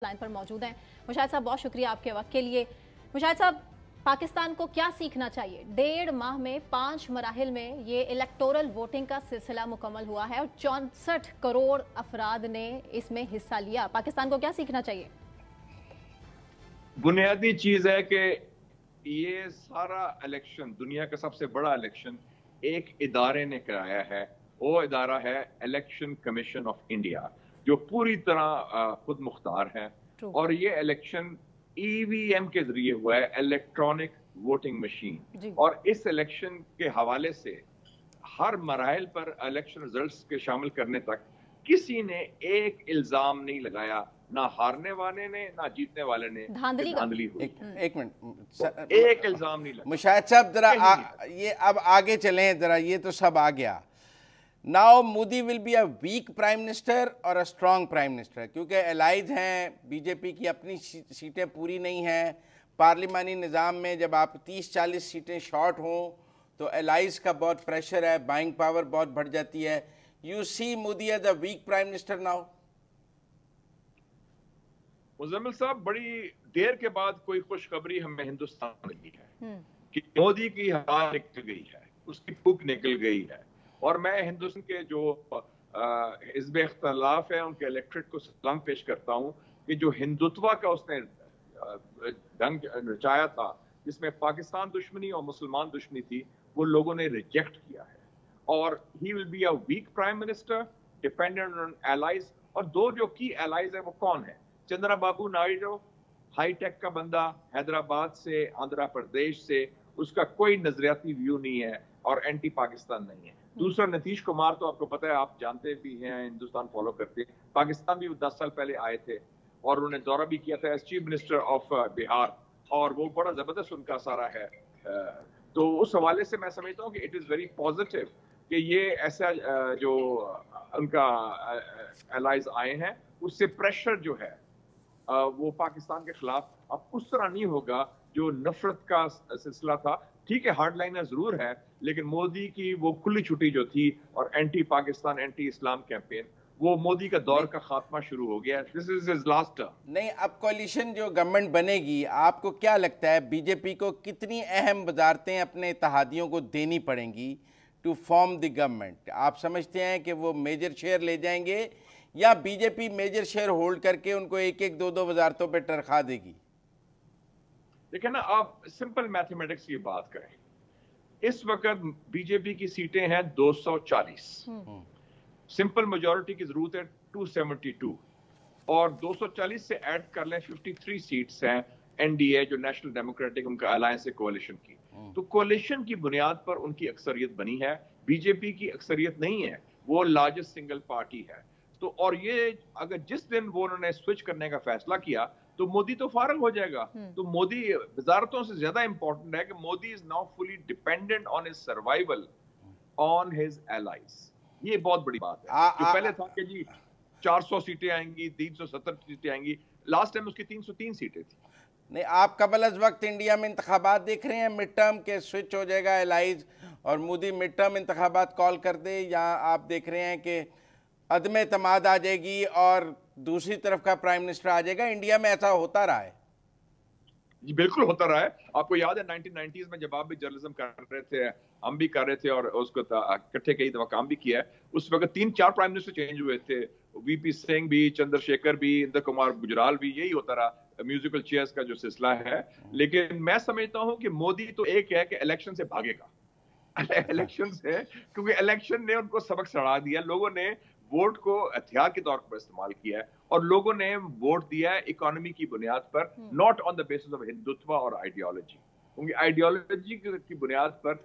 Line पर मौजूद हैं। मुशाहिद साहब, बहुत शुक्रिया आपके वक्त के लिए। मुशाहिद साहब, पाकिस्तान को क्या सीखना चाहिए? 1.5 माह में 5 मराहिल में ये इलेक्टोरल वोटिंग का सिलसिला मुकम्मल हुआ है और 64 करोड़ अफराद ने इसमें हिस्सा लिया। पाकिस्तान को क्या सीखना चाहिए? बुनियादी चीज है कि ये सारा इलेक्शन, दुनिया का सबसे बड़ा इलेक्शन एक इदारे ने कराया है। वो इदारा है इलेक्शन कमीशन ऑफ इंडिया, जो पूरी तरह खुद मुख्तार है। और ये इलेक्शन ईवीएम के जरिए हुआ है, इलेक्ट्रॉनिक वोटिंग मशीन। और इस इलेक्शन के हवाले से हर मराहिल पर इलेक्शन रिजल्ट्स के शामिल करने तक किसी ने एक इल्जाम नहीं लगाया, ना हारने वाले ने ना जीतने वाले ने धांधली हुई। एक मिनट, एक इल्जाम नहीं लगा। मुशाहिद साहब जरा ये अब आगे चलें जरा, ये तो सब आ गया। Now Modi will be a weak prime minister और अ स्ट्रॉन्ग प्राइम मिनिस्टर, क्योंकि एलाइज हैं, बीजेपी की अपनी सीटें पूरी नहीं हैं। पार्लिमानी निज़ाम में जब आप 30-40 सीटें शॉर्ट हों तो एलाइज का बहुत प्रेशर है, बाइंग पावर बहुत बढ़ जाती है। You see Modi as a weak prime minister now? Muzammil sahab, बड़ी देर के बाद कोई खुशखबरी हमें हिंदुस्तान में मिली है कि मोदी की हार निकल गई है, उसकी फूक निकल गई है। और मैं हिंदुस्तान के जो हिज़्ब इख्तिलाफ है उनके इलेक्ट्रेट को सलाम पेश करता हूँ कि जो हिंदुत्व का उसने ढंग रचाया था, जिसमें पाकिस्तान दुश्मनी और मुसलमान दुश्मनी थी, वो लोगों ने रिजेक्ट किया है। और he will be a weak prime minister dependent on allies. और दो जो की एलाइज है वो कौन है? चंद्रा बाबू नायडू, हाई टेक का बंदा, हैदराबाद से, आंध्र प्रदेश से, उसका कोई नजरियाती व्यू नहीं है और एंटी पाकिस्तान नहीं है। दूसरा नीतीश कुमार, तो आपको पता है, आप जानते भी हैं, हिंदुस्तान फॉलो करते हैं, पाकिस्तान भी 10 साल पहले आए थे और उन्होंने दौरा भी किया था as chief minister of Bihar, और वो बड़ा जबरदस्त उनका सारा है। तो उस हवाले से मैं समझता हूँ कि इट इज़ वेरी पॉजिटिव कि ये ऐसा जो उनका एलाइज आए हैं, उससे प्रेशर जो है वो पाकिस्तान के खिलाफ अब उस तरह नहीं होगा जो नफरत का सिलसिला था। ठीक है, हार्डलाइनर जरूर है, लेकिन मोदी की वो खुली छुट्टी जो थी और एंटी पाकिस्तान एंटी इस्लाम कैंपेन, वो मोदी का दौर का खात्मा शुरू हो गया। This is his last term. नहीं, अब कोalition जो गवर्नमेंट बनेगी, आपको क्या लगता है बीजेपी को कितनी अहम वजारतें अपने इत्तेहादियों को देनी पड़ेंगी टू फॉर्म द गवर्नमेंट? आप समझते हैं कि वो मेजर शेयर ले जाएंगे या बीजेपी मेजर शेयर होल्ड करके उनको एक एक दो वजारतों पे टरखा देगी? देखिए ना, आप सिंपल मैथमेटिक्स की बात करें, इस वक्त बीजेपी की सीटें हैं 240, सिंपल मेजॉरिटी की जरूरत है 272, और 240 से ऐड कर लें 53 सीट्स हैं एनडीए, जो नेशनल डेमोक्रेटिक उनका अलायंस है कोalition की। तो कोalition की बुनियाद पर उनकी अक्सरियत बनी है, बीजेपी की अक्सरियत नहीं है, वो लार्जेस्ट सिंगल पार्टी है। तो और ये अगर जिस दिन वो उन्होंने स्विच करने का फैसला किया तो मोदी तो फारग हो जाएगा। तो मोदी वजारतों से ज्यादा इंपॉर्टेंट है कि Modi is now fully dependent on his survival on his allies. ये बहुत बड़ी बात है। जो पहले था कि जी 400 सीटें आएंगी, 370 सीटें आएंगी, लास्ट टाइम उसकी 303 सीटें थी। नहीं, आप कबल अज वक्त इंडिया में इंतखाबात देख रहे हैं, मिड टर्म के स्विच हो जाएगा एलाइज और मोदी मिड टर्म इंतखाबात कॉल कर दे, या आप देख रहे हैं कि अदम एतमाद आ जाएगी और दूसरी तरफ का प्राइम मिनिस्टर आ जाएगा? इंडिया में ऐसा होता रहा है जी, बिल्कुल होता रहा है। आपको याद है 1990s में जब आप भी जर्नलिज्म कर रहे थे, हम भी कर रहे थे और उसको इकट्ठे कई दफा काम भी किया है, उस वक्त 3-4 प्राइम मिनिस्टर चेंज हुए थे, वीपी सिंह भी, चंद्रशेखर भी, इंद्र कुमार गुजराल भी, यही होता रहा म्यूजिकल चेयर्स का जो सिलसिला है। लेकिन मैं समझता हूँ कि मोदी तो एक है कि इलेक्शन से भागेगा, इलेक्शन से, क्योंकि इलेक्शन ने उनको सबक सड़ा दिया। लोगों ने वोट को हथियार के तौर पर इस्तेमाल किया है और लोगों ने वोट दिया है इकोनॉमी की बुनियाद पर, not on the basis of Hindutva और आइडियोलॉजी। क्योंकि आइडियोलॉजी की बुनियाद पर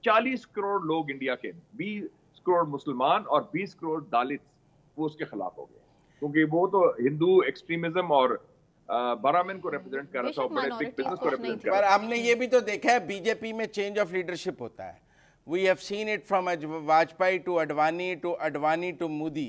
40 करोड़ लोग इंडिया के, 20 करोड़ मुसलमान और 20 करोड़ दलित, वो उसके खिलाफ हो गए, क्योंकि वो तो हिंदू एक्सट्रीमिज्म और ब्राह्मण को रिप्रेजेंट कर रहा था, बड़े बिग बिजनेस को रिप्रेजेंट कर रहा था। पर हमने ये भी तो देखा है बीजेपी में चेंज ऑफ लीडरशिप होता है। We have seen it from Vajpayee to Advani to Modi.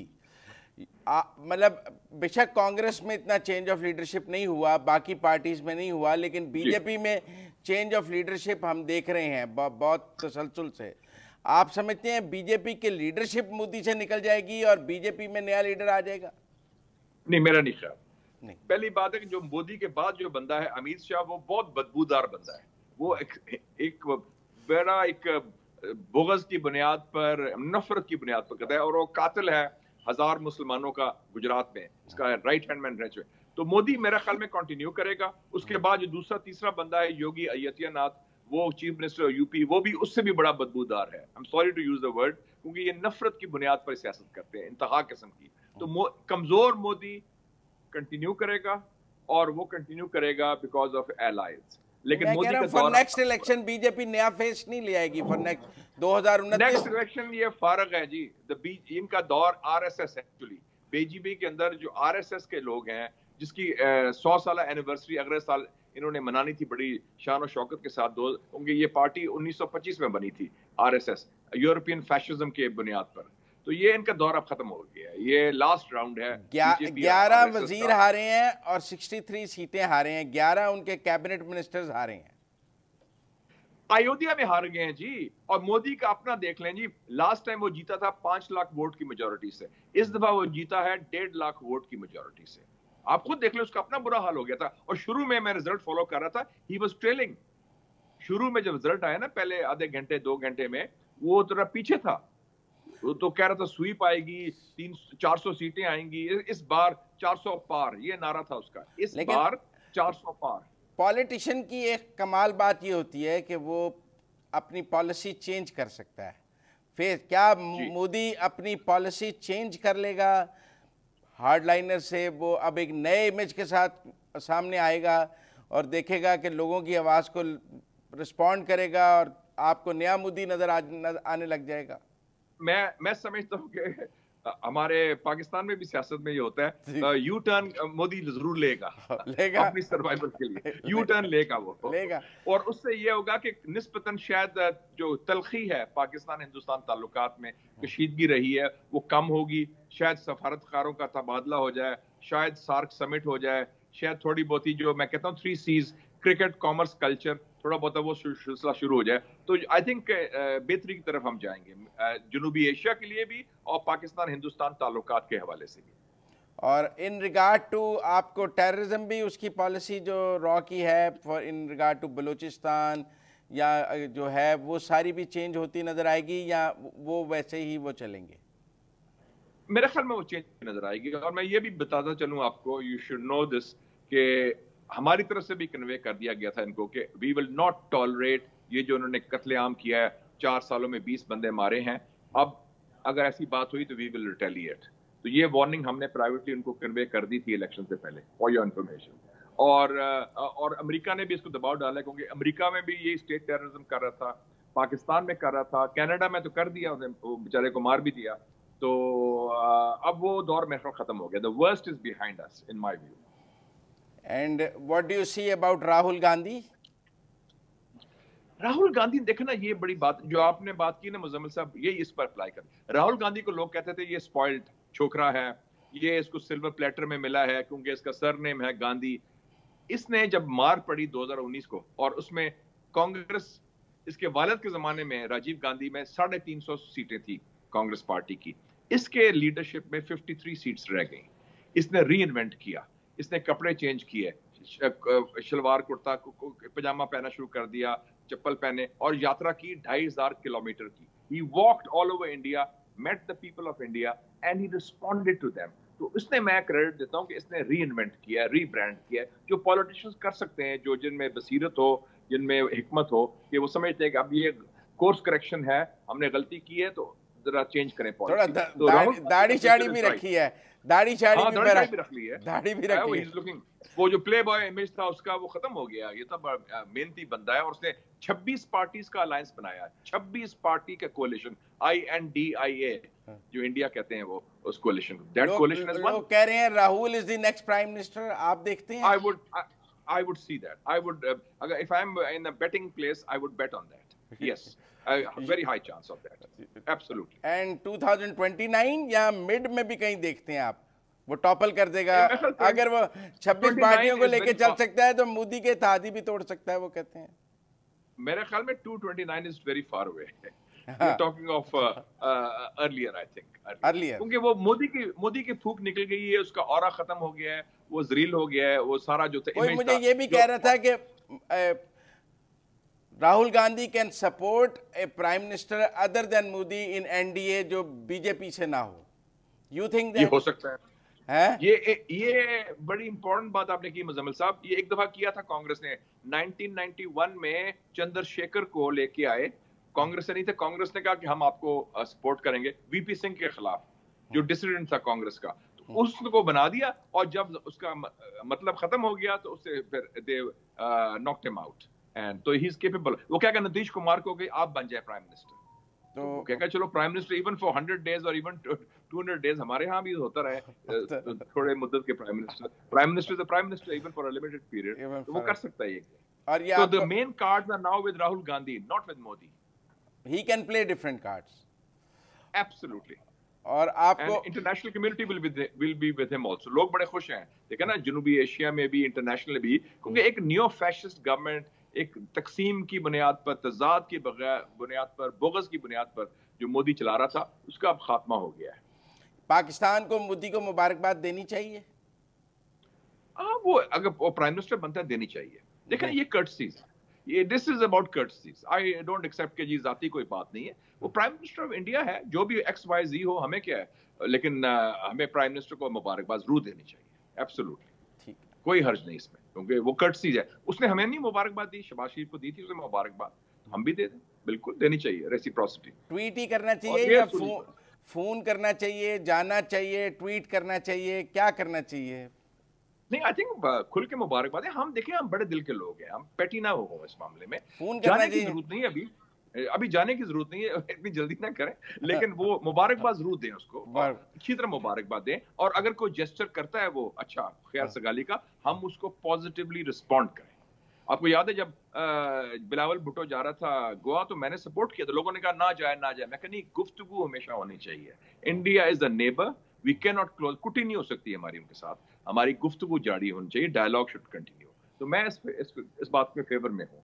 मतलब बेशक कांग्रेस में इतना चेंज ऑफ लीडरशिप नहीं हुआ, बाकी पार्टीज में नहीं हुआ, लेकिन बीजेपी में चेंज ऑफ लीडरशिप हम देख रहे हैं बहुत तसलसल से। आप समझते हैं बीजेपी के लीडरशिप मोदी से निकल जाएगी और बीजेपी में नया लीडर आ जाएगा? नहीं, मेरा नहीं ख्याल। پہلی بات ہے کہ جو مودی کے بعد جو بندہ ہے امیت شاہ وہ بہت بدبودار بندہ ہے. وہ ایک بڑا ایک بغض کی بنیاد پر نفرت کی بنیاد پر کرتا ہے اور وہ قاتل ہے 1000 مسلمانوں کا گجرات میں, اس کا رائٹ ہینڈ مین رہ چکے. تو مودی میرا خیال میں کنٹینیو کرے گا. اس کے بعد جو دوسرا تیسرا بندہ ہے یوگی آدتیہ ناتھ, وہ چیف منسٹر یو پی, وہ بھی اس سے بھی بڑا بدبودار ہے. I'm sorry to use the word, کیونکہ یہ نفرت کی بنیاد پر سیاست کرتے ہیں, انتہا قسم کی. تو کمزور مودی کنٹینیو کرے گا اور وہ کنٹینیو کرے گا بیکاز آف allies. لیکن مودی کا for next election B J P نیا فیس نہیں لے آئے گی فار نیکسٹ 2029 نیکسٹ الیکشن. یہ فارغ ہے جی, ان کا دور R S S actually B J P کے اندر جو آر ایس ایس کے لوگ ہیں, جس کی 100 سالہ اینیورسری اگلے سال انہوں نے منانی تھی بڑی شان و شوکت کے ساتھ, کیونکہ یہ پارٹی 1925 میں بنی تھی are S S, European fascism کے بنیاد پر. تو یہ ان کا دور اب ختم ہو گیا ہے, یہ لاسٹ راؤنڈ ہے. 11 وزیر ہارے ہیں اور 63 سیٹیں ہارے ہیں, 11 ان کے کیبنٹ منسٹرز ہارے ہیں. ایودھیا میں ہار گئے ہیں جی. اور مودی کا اپنا دیکھ لیں جی, لاسٹ ٹائم وہ جیتا تھا 5 لاکھ ووٹ کی میجورٹی سے, اس دفعہ وہ جیتا ہے 1.5 لاکھ ووٹ کی میجورٹی سے. آپ خود دیکھ لیں, اس کا اپنا برا حال ہو گیا تھا. اور شروع میں رزلٹ فالو کر رہا تھا, ہی واز ٹریلنگ. شروع میں جب رزلٹ آیا نا پہلے آدھے گھنٹے 2 گھنٹے میں, وہ ذرا پیچھے تھا. تو کہہ رہا تھا سویپ آئے گی, 400 سیٹیں آئیں گی, اس بار 400 پار, یہ نعرہ تھا اس کا, اس بار 400 پار. پولیٹیشین کی ایک کمال بات یہ ہوتی ہے کہ وہ اپنی پالیسی چینج کر سکتا ہے. پھر کیا مودی اپنی پالیسی چینج کر لے گا ہارڈ لائنر سے؟ وہ اب ایک نئے امیج کے ساتھ سامنے آئے گا اور دیکھے گا کہ لوگوں کی آواز کو رسپونڈ کرے گا اور آپ کو نیا مودی نظر آنے لگ جائے گا. میں سمجھتا ہوں کہ ہمارے پاکستان میں بھی سیاست میں یہ ہوتا ہے, یو ٹرن مودی ضرور لے گا اپنی سروائیول کے لیے. یو ٹرن لے گا وہ, اور اس سے یہ ہوگا کہ نسبتاً شاید جو تلخی ہے پاکستان ہندوستان تعلقات میں, کشیدگی رہی ہے, وہ کم ہوگی. شاید سفارتکاروں کا تبادلہ ہو جائے, شاید سارک سمٹ ہو جائے, شاید تھوڑی بہت ہی جو میں کہتا ہوں 3 C's کرکٹ, کامرس, کلچر, تھوڑا بہت وہ سلسلہ شروع ہو جائے. تو آئی تھنک بہتری کی طرف ہم جائیں گے, جنوبی ایشیا کے لیے بھی اور پاکستان ہندوستان تعلقات کے حوالے سے بھی. اور ان ریگارڈ ٹو آپ کو ٹیررزم بھی اس کی پالیسی جو را کی ہے ان ریگارڈ ٹو بلوچستان یا جو ہے وہ ساری بھی چینج ہوتی نظر آئے گی, یا وہ ویسے ہی وہ چلیں گے؟ میرے خیال میں وہ چینج نظر آئے گی. اور میں یہ بھی بتاتا چلوں آپ کو, یو شوڈ نو دس, کہ ہماری طرف سے بھی کنوے کر دیا گیا تھا ان کو کہ وی ول ناٹ ٹالریٹ یہ جو انہوں نے قتل عام کیا ہے, 4 سالوں میں 20 بندے مارے ہیں. اب اگر ایسی بات ہوئی تو وی ول ریٹیلیٹ. تو یہ وارننگ ہم نے پرائیویٹلی ان کو کنوے کر دی تھی الیکشن سے پہلے, فار یور انفارمیشن. اور امریکہ نے بھی اس کو دباؤ ڈالا ہے, کیونکہ امریکہ میں بھی یہ اسٹیٹ ٹیررزم کر رہا تھا, پاکستان میں کر رہا تھا, کینیڈا میں تو کر دیا, وہ بیچارے کو مار بھی دیا. تو اب وہ دور میں ختم ہو گیا. The worst is behind us in my view. And what do you see about Rahul Gandhi? Rahul Gandhi دیکھنا, یہ بڑی بات جو آپ نے بات کی نا مزمل صاحب, یہ اس پر اپلائی کر. راہل گاندھی کو لوگ کہتے تھے یہ اسپوائلڈ چھوکرا ہے, یہ اس کو سلور پلیٹر میں ملا ہے کیونکہ اس کا سر نیم ہے گاندھی. اس نے جب مار پڑی 2019 کو, اور اس میں کانگریس, اس کے والد کے زمانے میں راجیو گاندھی میں 350 سیٹیں تھی کانگریس پارٹی کی, اس کے لیڈرشپ میں 53 سیٹس رہ گئیں. اس نے ری انوینٹ کیا, اس نے کپڑے چینج کیے, شلوار کرتا پجامہ پہنا شروع کر دیا, چپل پہنے, اور یاترا کی 2500 کلومیٹر کی. He walked all over India, met the people of India and he responded to them. تو اس نے, میں کریڈٹ دیتا ہوں کہ اس نے ری انوینٹ کیا, ری برانڈ کیا, جو پولیٹیشنز کر سکتے ہیں, جو جن میں بصیرت ہو, جن میں حکمت ہو, کہ وہ سمجھتے ہیں کہ اب یہ کورس کریکشن ہے, ہم نے غلطی کی ہے تو ذرا چینج کریں پالیسی. داڑھی چاڑی بھی رکھی ہے, داڑھی چاڑی بھی رکھ لی ہے, داڑھی بھی رکھی ہے. وہ جو پلے بوائے امیج تھا اس کا وہ ختم ہو گیا. یہ تو محنتی بندہ ہے, اور اس نے 26 پارٹیز کا الائنس بنایا, 26 پارٹی کا کولیشن, INDIA جو انڈیا کہتے ہیں, وہ اس کولیشن کو. That coalition is one. لوگ کہہ رہے ہیں راہل از دی نیکسٹ پرائم منسٹر, آپ دیکھتے ہیں؟ I would see that. I would, if I'm in a betting place, I would bet on that. Yes. Very high chance of that. Absolutely. And 2029 یا mid میں بھی کہیں دیکھتے ہیں آپ وہ ٹاپل کر دے گا؟ اگر وہ 26 پارٹیوں کو لے کے چل سکتا ہے تو مودی کے اتحادی بھی توڑ سکتا ہے, وہ کہتے ہیں. میرے خیال میں 229 is very far away. Talking of earlier I think earlier, क्योंकि वो मोदी की फूक निकल गई है, उसका ऑरा खत्म हो गया है, वो जरील हो गया है, वो सारा जो था कोई मुझे ये भी कह रहा था कि Rahul Gandhi can support A prime minister other than Modi in NDA जो बीजेपी से ना हो. यू थिंक ये हो सकता है? है ये बड़ी इंपॉर्टेंट बात आपने की मुजम्मिल साहब. ये एक दफा किया था कांग्रेस ने 1991 में, चंद्रशेखर को लेके आए, कांग्रेस से नहीं थे, कांग्रेस ने कहा कि हम आपको सपोर्ट करेंगे वीपी सिंह के खिलाफ जो डिसिडेंट था कांग्रेस का, तो उसको बना दिया, और जब उसका मतलब खत्म हो गया तो उससे फिर दे नॉक्ड हिम आउट, एंड तो ही इज केपेबल. वो क्या कहा नीतीश कुमार को कि आप बन जाए प्राइम मिनिस्टर, तो क्या कहा चलो prime minister even for 100 days और इवन 200 डेज हमारे यहाँ भी होता रहे थोड़े मुद्दत के prime minister the prime minister even for a limited period, तो वो कर सकता है ये. और ये so the main cards are now with Rahul Gandhi, not with Modi. He can play different cards. Absolutely. और आपको And international community will be with him also. लोग बड़े खुश हैं, देखा ना, जनूबी एशिया में भी, इंटरनेशनल भी, क्योंकि एक नियो फैशिस्ट गवर्नमेंट, एक तकसीम की बुनियाद पर, तजाद की बुनियाद पर, बोगस की बुनियाद पर जो मोदी चला रहा था, उसका अब खात्मा हो गया है. पाकिस्तान को मोदी को मुबारकबाद देनी चाहिए. वो अगर वो प्राइम मिनिस्टर बनता है देनी चाहिए. देखा ये कर्टसीज, ये this is about courtesies. I don't accept कि जी जाती कोई बात नहीं है. वो प्राइम मिनिस्टर ऑफ इंडिया है, जो भी XYZ हो, हमें क्या है, लेकिन हमें प्राइम मिनिस्टर को मुबारकबाद जरूर देनी चाहिए. एब्सोल्युटली, ठीक, कोई हर्ज नहीं इसमें, क्योंकि वो कर्टसीज है. उसने हमें नहीं मुबारकबाद दी, शहबाज शरीफ को दी थी उसने मुबारकबाद, हम भी दे दें, बिल्कुल देनी चाहिए. रेसिप्रोसिटी. ट्वीट ही करना चाहिए या फोन करना चाहिए, जाना चाहिए, ट्वीट करना चाहिए, क्या करना चाहिए? नहीं, आई थिंक खुल के मुबारकबाद है. हम देखें, हम बड़े दिल के लोग हैं, हम पेटी ना हो इस मामले में. फोन करना जाने की चाहिए, जरूरत नहीं है, अभी जाने की जरूरत नहीं है, इतनी जल्दी ना करें, लेकिन वो मुबारकबाद जरूर दें उसको, अच्छी तरह मुबारकबाद दें. और अगर कोई जेस्चर करता है वो अच्छा ख्याल सगाली का, हम उसको पॉजिटिवली रिस्पॉन्ड करें. आपको याद है जब बिलावल भुट्टो जा रहा था गोवा, तो मैंने सपोर्ट किया, तो लोगों ने कहा ना जाए ना जाए. मैं कहा नहीं, गुफ्तगू हमेशा होनी चाहिए. India is a neighbour, we can not close, कुटी नहीं हो सकती हमारी उनके साथ, हमारी गुफ्तगू जारी होनी चाहिए, डायलॉग शुड कंटिन्यू. तो मैं इस बात के फेवर में हूँ.